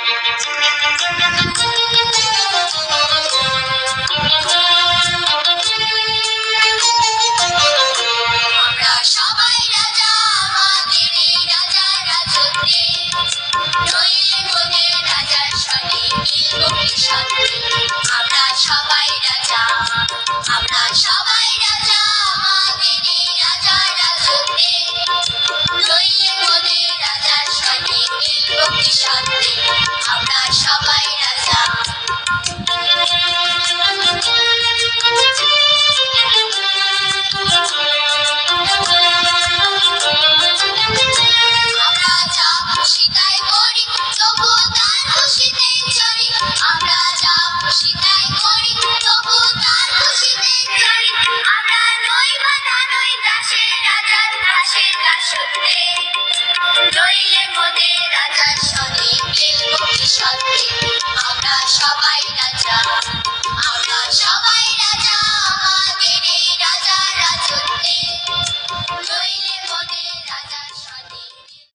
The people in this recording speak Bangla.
আমরা সবাই রাজা আমাদের এই রাজার রাজত্বে, নইলে মোদের রাজার সনে গিলব কিষাণে। আমরা সবাই রাজা, আমরা সবাই রাজা আমাদের এই রাজার রাজত্বে, নইলে মোদের রাজার সনে গিলব কিষাণে। আমরা সবাই রাজা। আমরা যা খুশি তাই করি, তবু তার খুশিতেই চলি। আমরা যা খুশি তাই করি, তবু তার খুশিতেই চলি। আমরা নই বাঁধা, নই দাসের, রাজার দাসের দাসত্বে, নইলে মোদের রাজার সনে গিলব কিষাণে। আমরা সবাই